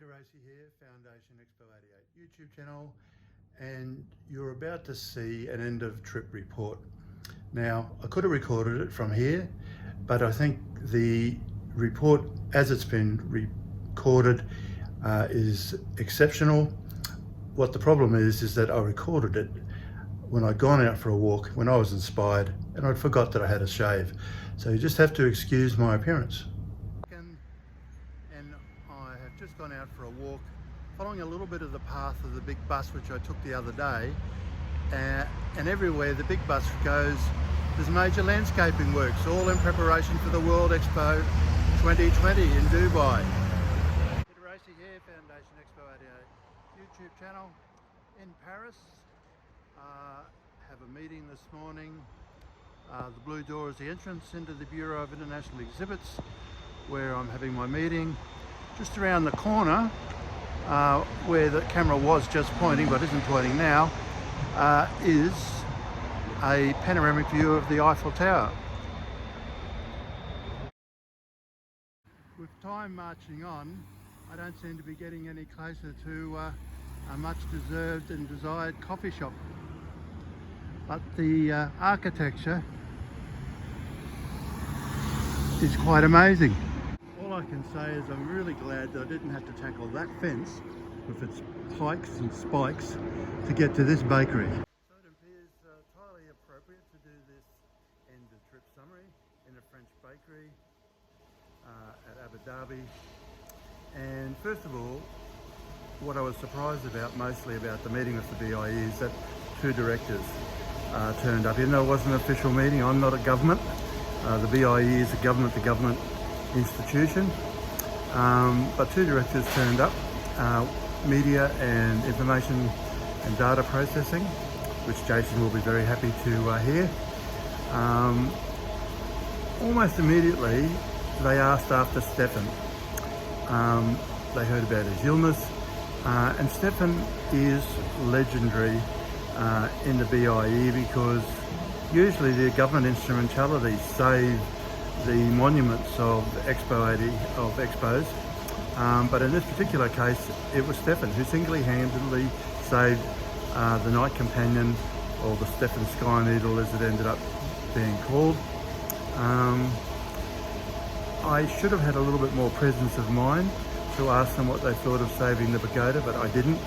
Peter Racy here, Foundation Expo 88 YouTube channel, and you're about to see an end of trip report. Now, I could have recorded it from here, but I think the report as it's been recorded is exceptional. What the problem is that I recorded it when I'd gone out for a walk, when I was inspired, and I'd forgot that I had a shave. So you just have to excuse my appearance. And I have just gone out for a walk, following a little bit of the path of the big bus which I took the other day, and everywhere the big bus goes, there's major landscaping works, all in preparation for the World Expo 2020 in Dubai. Peter Racy here, Foundation Expo 88 YouTube channel in Paris. Have a meeting this morning. The blue door is the entrance into the Bureau of International Exhibits, where I'm having my meeting. Just around the corner, where the camera was just pointing but isn't pointing now, is a panoramic view of the Eiffel Tower. With time marching on, I don't seem to be getting any closer to a much deserved and desired coffee shop. But the architecture is quite amazing. All I can say is I'm really glad that I didn't have to tackle that fence with its pikes and spikes to get to this bakery. So it appears entirely appropriate to do this end of trip summary in a French bakery at Abu Dhabi. And first of all, what I was surprised about mostly about the meeting with the BIE is that two directors turned up. Even though it wasn't an official meeting, I'm not a government. The BIE is a government-to-government institution, but two directors turned up, media and information and data processing, which Jason will be very happy to hear. Almost immediately they asked after Stefan. They heard about his illness, and Stefan is legendary in the BIE because usually the government instrumentalities save the monuments of expos, but in this particular case it was Stefan who single-handedly saved the Night Companion, or the Stefan Sky Needle as it ended up being called. I should have had a little bit more presence of mind to ask them what they thought of saving the pagoda, but I didn't.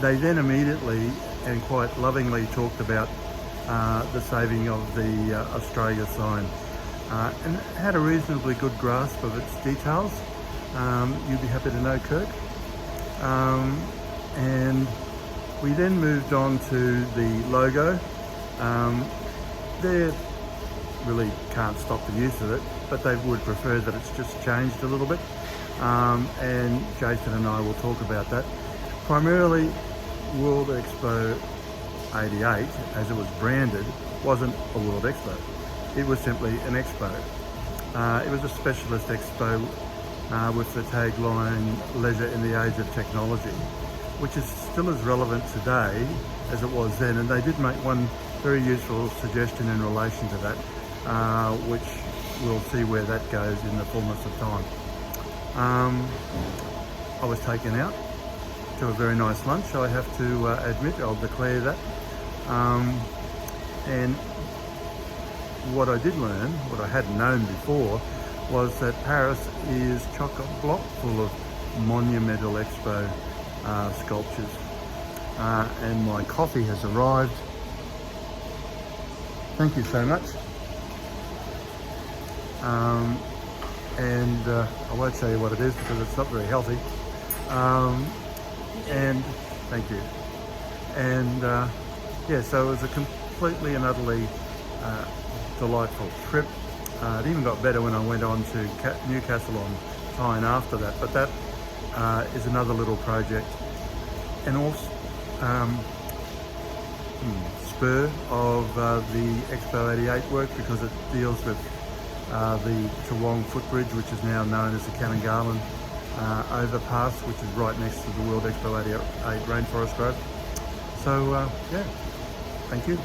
They then immediately and quite lovingly talked about the saving of the Australia sign, and had a reasonably good grasp of its details. You'd be happy to know, Kirk. And we then moved on to the logo. They really can't stop the use of it, but they would prefer that it's just changed a little bit. And Jason and I will talk about that. Primarily, World Expo 88, as it was branded, wasn't a World Expo. It was simply an expo. It was a specialist expo with the tagline "Leisure in the Age of Technology," which is still as relevant today as it was then. And they did make one very useful suggestion in relation to that, which we'll see where that goes in the fullness of time. I was taken out to a very nice lunch, I have to admit. I'll declare that. And what I did learn, what I hadn't known before, was that Paris is chock-a-block full of monumental expo sculptures. And my coffee has arrived. Thank you so much. And I won't tell you what it is because it's not very healthy. And thank you. And yeah, so it was a completely and utterly delightful trip. It even got better when I went on to Newcastle on Tyne after that, but that is another little project. And also spur of the Expo 88 work, because it deals with the Toowong footbridge, which is now known as the Canningarlan overpass, which is right next to the World Expo 88 Rainforest Grove. So yeah, thank you.